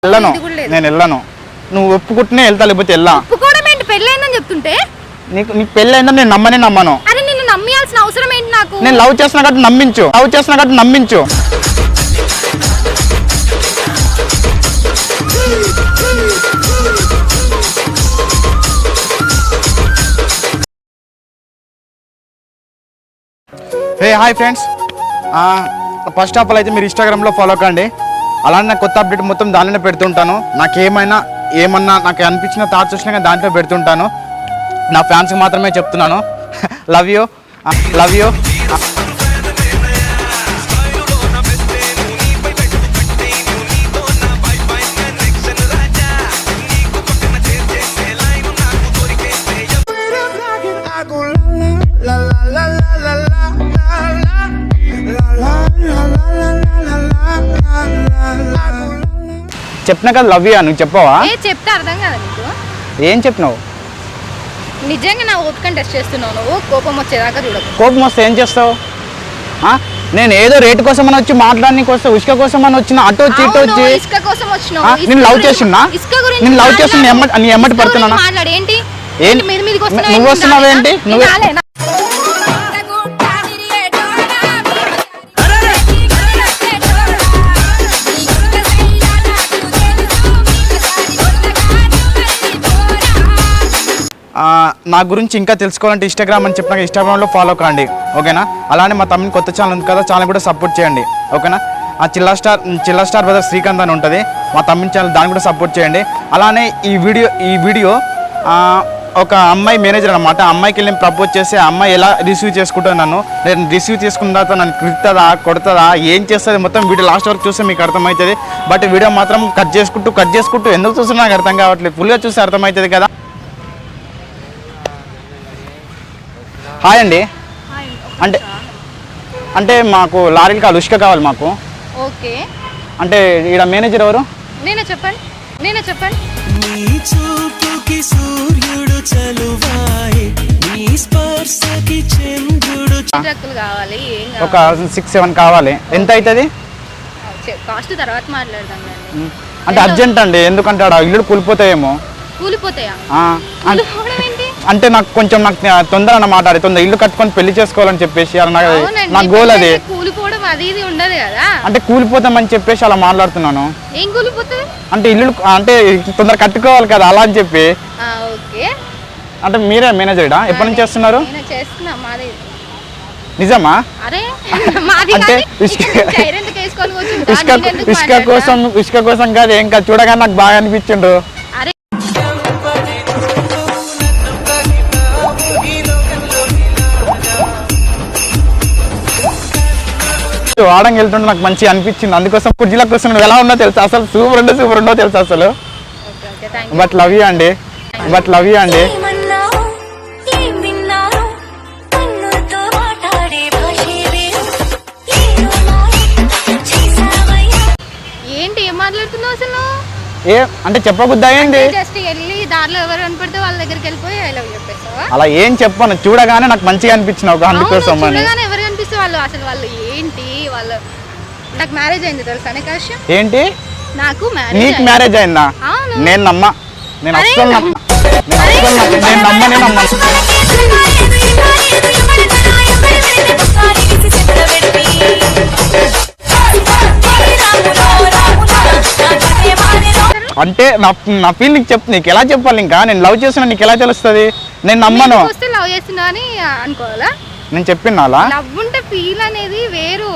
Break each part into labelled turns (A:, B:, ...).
A: వెళ్ళను, నేను వెళ్ళను. నువ్వు ఒప్పుకుంటేనే వెళ్తా, లేకపోతే వెళ్ళా.
B: ఒప్పుకోవడం ఏంటి? పెళ్ళైందని చెప్తుంటే
A: నీకు పెళ్ళైందని నేను నమ్మను.
B: అరే నిన్ను నమ్మియాల్సిన అవసరం ఏంటి నాకు?
A: నేను లవ్ చేస్తున్నా కాబట్టి నమ్మించు. Hey hi friends, first of all అయితే మీరు ఇన్స్టాగ్రామ్లో ఫాలో కండి. అలానే నాకు కొత్త అప్డేట్ మొత్తం దానిలోనే పెడుతుంటాను. ఏమన్నా నాకు అనిపించిన థాట్స్ వచ్చినా దాంట్లో పెడుతుంటాను. నా ఫ్యాన్స్కి మాత్రమే చెప్తున్నాను, లవ్ యూ. చెప్పినా కదా లవ్ యూ. నువ్వు చెప్పవా?
B: చెప్తే అర్థం కదా నీకు?
A: ఏం చెప్పినావు?
B: నిజంగా నా ఓపికని టెస్ట్ చేస్తున్నావు నువ్వు. కోపం వచ్చేదాకా చూడకు.
A: కోపం వస్తే ఏం చేస్తావు? నేను ఏదో రేటు కోసం అని వచ్చి మాట్లాడడానికి వస్తే ఉష్క కోసం అని వచ్చిన అటు వచ్చి ఇటు వచ్చి
B: ఇసుక కోసం వచ్చినావు.
A: నేను లవ్ చేస్తున్నా, నేను లవ్ చేస్తున్నా, నీ ఎమ్మటి పడుతున్నా.
B: ఏంటి
A: నువ్వు వస్తున్నావేంటి? నువ్వు నా గురించి ఇంకా తెలుసుకోవాలంటే ఇన్స్టాగ్రామ్ అని చెప్పినాక ఇన్స్టాగ్రామ్లో ఫాలో కండి, ఓకేనా? అలానే మా తమ్ముని కొత్త ఛానల్ ఉంది కదా, ఛానల్ కూడా సపోర్ట్ చేయండి, ఓకేనా? ఆ చిల్లా స్టార్ బ్రదర్ శ్రీకాంత్ అని ఉంటుంది మా తమ్ముని ఛానల్, దాన్ని కూడా సపోర్ట్ చేయండి. అలానే ఈ వీడియో ఒక అమ్మాయి మేనేజర్ అనమాట. అమ్మాయికి నేను ప్రపోజ్ చేసి ఆ అమ్మాయి ఎలా రిసీవ్ చేసుకుంటాను, నేను రిసీవ్ చేసుకున్న తర్వాత నన్ను తిడుతుందా కొడుతుందా ఏం చేస్తుంది మొత్తం వీడియో లాస్ట్ వరకు చూస్తే మీకు అర్థమవుతుంది. బట్ వీడియో మాత్రం కట్ చేసుకుంటూ ఎందుకు చూస్తున్నా నాకు అర్థం కావట్లేదు. ఫుల్గా చూస్తే అర్థమవుతుంది కదా. హాయ్ అండి. అంటే మాకు లారీలు కావాలి, ఉష్క కావాలి మాకు.
B: ఓకే.
A: అంటే ఈడ మేనేజర్ ఎవరు?
B: నేనే చెప్పండి.
A: ఒక 6-7 కావాలి. ఎంత అవుతుంది?
B: కాస్ట్ తర్వాత మాట్లాడదాం.
A: అంటే అర్జెంట్ అండి, ఎందుకంటే ఆడ ఇల్లు కూలిపోతాయేమో.
B: కూలిపోతాయా?
A: అంటే నాకు తొందర అన్నమాట, తొందర ఇల్లు కట్టుకొని పెళ్లి చేసుకోవాలని చెప్పేసి నా గోల్ అది.
B: కూలిపోవడం అది ఇది ఉండదు కదా.
A: అంటే కూలిపోతామని చెప్పేసి అలా మాట్లాడుతున్నాను.
B: ఏం కూలిపోతుంది?
A: అంటే ఇల్లు అంటే తొందర కట్టుకోవాలి కదా, అలా అని చెప్పి.
B: ఓకే.
A: అంటే మీరే మేనేజర్డా? ఎప్పటి నుంచి చేస్తున్నారు? నిజమా? అంటే ఇసుక కోసం కాదు, ఏం కాదు, చూడగానే నాకు బాగా అనిపించిండు. వాడంగా వెళ్తుంటే నాకు మంచిగా అనిపించింది, అందుకోసం కుర్జీల కోసం నువ్వు ఎలా ఉన్నా తెలుసా, అసలు సూపర్ ఉండో తెలుసా అసలు. బట్ లవ్ యూ అండి.
B: ఏంటి ఏం మాట్లాడుతున్నావు అసలు?
A: అంటే చెప్పబుద్దా ఏంటి? అలా ఏం చెప్పను, చూడగానే నాకు మంచిగా అనిపించిన ఒక అందుకోసం.
B: వాళ్ళు ఏంటి నాకు మ్యారేజ్ అయింది తెలుసా నీకు?
A: ఏంటి నీకు మ్యారేజ్ అయిందా? నేను నమ్మా, నేను అస్సలు నమ్మా. అంటే నా ఫీల్ నీకు చెప్తా, నీకు ఎలా చెప్పాలి? ఇంకా నేను లవ్ చేస్తున్నా నీకు ఎలా తెలుస్తుంది? నేను నమ్మను. నేను చెప్పిన
B: లవ్ ఉంటే ఫీల్ అనేది వేరు,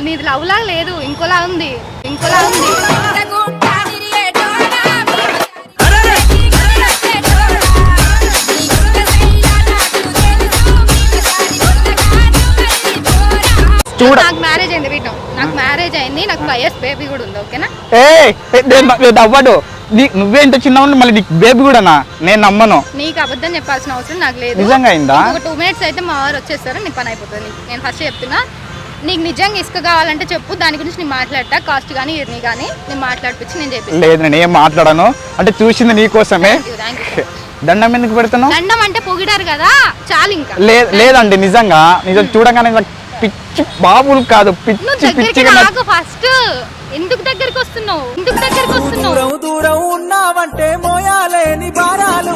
B: నీది లవ్ లాగా లేదు, ఇంకోలా ఉంది. నాకు మ్యారేజ్ అయింది, నాకు 5 years బేబీ కూడా ఉంది, ఓకేనా?
A: అవ్వడు. నువ్వేంటో చిన్న మళ్ళీ నీకు బేబీ కూడా నేను నమ్మను.
B: నీకు అబద్ధం చెప్పాల్సిన అవసరం నాకు లేదు.
A: నిజంగా అయిందా?
B: ఒక 2 minutes అయితే మా వారు వచ్చేస్తారు, నీ పని అయిపోతుంది. నేను ఫస్ట్ చెప్తున్నా, నీకు నిజంగా ఇసుక కావాలంటే చెప్పు, దాని గురించి నేను మాట్లాడతా. కాస్ట్ కానీ ఇర్ని కానీ నేను మాట్లాడిపించి నేను చెప్పి. లేదు నేను ఏం మాట్లాడాను, అంటే చూసింది నీకోసమే. దండం ఎందుకు పెడుతున్నావు? దండం అంటే పొగిడారు కదా చాలు. ఇంకా
A: లేదండి, నిజంగా చూడగానే పిచ్చి బాబులు కాదు, పిచ్చి
B: ఫస్ట్ ఎందుకు దగ్గరికి వస్తున్నావు? ఎందుకు దగ్గరికి వస్తున్నావు?
C: దూరం దూరం ఉన్నావంటే మోయాలేని భారాలు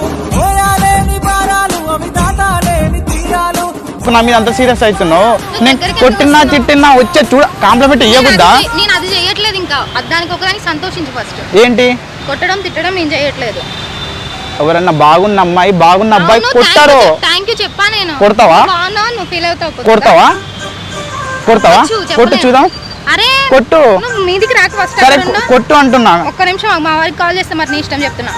C: అవి దాటాలేని తీరాలు.
A: ఇప్పుడు నా మీద అంత సీరియస్ అవుతున్నావు. నేను కొట్టినా చిట్టినా వచ్చే చూడ కాంప్లిమెంట్ ఇవ్వకూడదా?
B: నేను అది చేయట్లేదు. ఇంకా దానికి ఒకదానికి సంతోషించు ఫస్ట్.
A: ఏంటి
B: కొట్టడం తిట్టడం నేను చేయట్లేదు.
A: ఎవరన్నా బాగున్న అమ్మాయి బాగున్న అబ్బాయి కొట్టారు.
B: థ్యాంక్ యూ చెప్పా. నేను
A: కొడతావా?
B: నువ్వు ఫీల్ అవుతావు.
A: కొడతావా? కొట్టు చూద్దాం.
B: అరే
A: కొట్టు.
B: నువ్వు మీదికి రాక ఫస్ట్.
A: సరే కొట్టు అంటున్నా.
B: ఒక్క నిమిషం మా వారికి కాల్ చేస్తా. మరి నీ ఇష్టం చెప్తున్నా.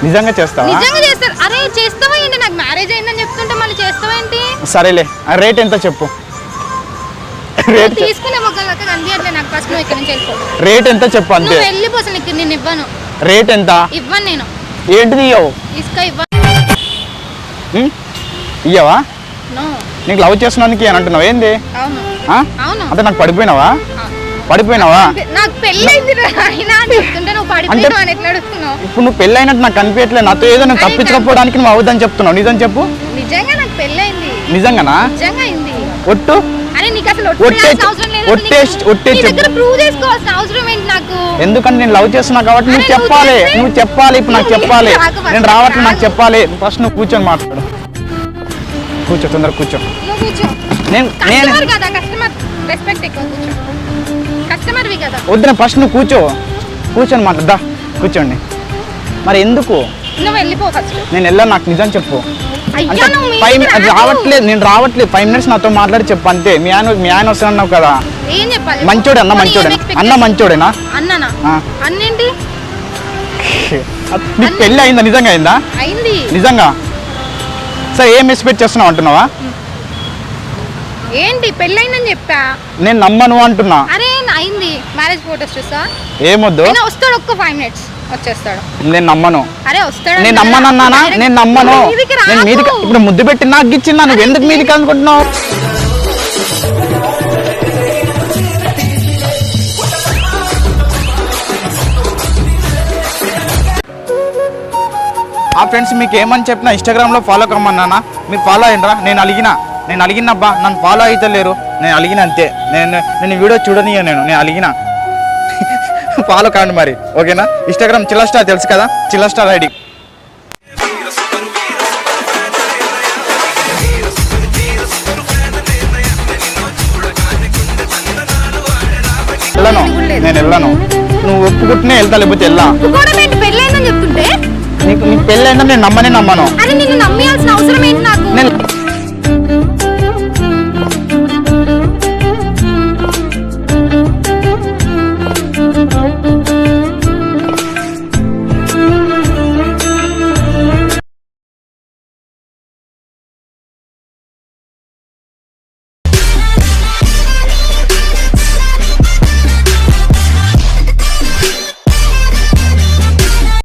A: నిజంగా చేస్తావా?
B: నిజంగా చేస్తారు. అరే చేస్తావా ఏంటి? నాకు మ్యారేజ్ అయిందని చెప్తుంటే మళ్ళీ చేస్తావా ఏంటి?
A: సరేలే రేట్ ఎంత చెప్పు. రేట్
B: తీసుకునే మొక్కలక కనిపించట్లే నాకు. ఫస్ట్ నువ్వు ఇక్కడ నుంచి వెళ్ళిపో.
A: రేట్ ఎంత చెప్పు అంతే.
B: నువ్వు వెళ్ళిపో. అసలు నీకు నేను ఇవ్వను.
A: రేట్ ఎంత?
B: ఇవ్వను నేను.
A: ఏంటిది ఇయ్యవు?
B: ఇసుక ఇవ్వను.
A: ఇయ్యవా?
B: నో.
A: నీకు లవ్ చేస్తున్నందుకు అని అంటున్నావు ఏంది?
B: అవును అవును.
A: అంటే నాకు పడిపోయినావా?
B: నాకు పెళ్ళైంది అయినా అని చెప్తుంటే నువ్వు పడిపోయినావు అని ఎట్లా అడుగుతున్నావు?
A: ఇప్పుడు నువ్వు పెళ్ళి అయినట్టు నాకు కనిపించట్లేదు. నాతో ఏదో నువ్వు తప్పించకపోవడానికి నువ్వు అవుదని చెప్తున్నావు. నిజం చెప్పు.
B: నిజంగా నాకు పెళ్ళైంది.
A: నిజంగానా?
B: నిజంగా అయింది.
A: ఒట్టు.
B: అరే నీకు అసలు అవసరం లేదు. ప్రూవ్ చేసుకోవాల్సిన అవసరం ఏంటి నాకు?
A: ఎందుకంటే నేను లవ్ చేస్తున్నా కాబట్టి నువ్వు చెప్పాలి. ఇప్పుడు నాకు చెప్పాలి. నేను రావట్లేదు, నాకు చెప్పాలి. ఫస్ట్ నువ్వు కూర్చొని మాట్లాడు. కూర్చో, తొందర కూర్చో.
B: నువ్వు కూర్చో.
A: నేను
B: కదా కస్టమర్ రెస్పెక్ట్ ఎక్కువ. కూర్చో. కస్టమర్వి కదా.
A: వద్దు, ఫస్ట్ నువ్వు కూర్చొని మాట్లాడదా. కూర్చోండి. మరి ఎందుకు?
B: నువ్వు వెళ్ళిపో ఫస్ట్.
A: నేను వెళ్ళాను. నాకు నిజం చెప్పు.
B: అయ్యా నువ్వు
A: అది రావట్లేదు. నేను రావట్లేదు. 5 minutes నాతో మాట్లాడి చెప్పు అంతే. మీ ఆయన వస్తున్నావు కదా.
B: ఏం చెప్పాలి?
A: మంచోడే అన్న మంచోడేనా?
B: అన్ననా? అన్నేంటి?
A: నీకు పెళ్ళి అయిందా? నిజంగా అయిందా?
B: అయింది.
A: నిజంగా? సరే ఏం ఎక్స్పెక్ట్ చేస్తున్నావు అంటున్నావా?
B: ఏంటి పెళ్ళైందని చెప్పా.
A: నేను నమ్మను అంటున్నా.
B: అరే అయింది. మ్యారేజ్ ఫోటోస్ చూసా.
A: ఏమొద్దు.
B: వస్తాడు ఒక్క 5 minutes వచ్చేస్తాడు.
A: నేను నమ్మను.
B: అరే వస్తాడు.
A: నేను నమ్మను అన్నానా? నేను నమ్మను. నేను మీదికి ఇప్పుడు ముద్దు పెట్టి నాకు ఇచ్చిందా? నువ్వు ఎందుకు మీదికి అనుకుంటున్నావు? ఆ ఫ్రెండ్స్ మీకు ఏమని చెప్పినా ఇన్స్టాగ్రామ్లో ఫాలో కమ్మన్నానా? మీరు ఫాలో అయినరా? నేను అలిగినబ్బా. నన్ను ఫాలో అయితే లేరు. నేను అలిగిన అంతే. నేను వీడియో చూడనియా. నేను అలిగిన. ఫాలో కాండి మరి. ఓకేనా? ఇన్స్టాగ్రామ్ చిల్లా స్టార్ తెలుసు కదా. Chilla star ID. నేను వెళ్ళను. నువ్వు ఒప్పుకుంటేనే వెళ్తా, లేకపోతే వెళ్ళా.
B: పెళ్ళైందని చెప్తుంటే
A: నీకు పెళ్ళి అయిందని నేను నమ్మను.
B: అరే నిన్ను నమ్మాల్సిన అవసరం ఏంటి నాకు?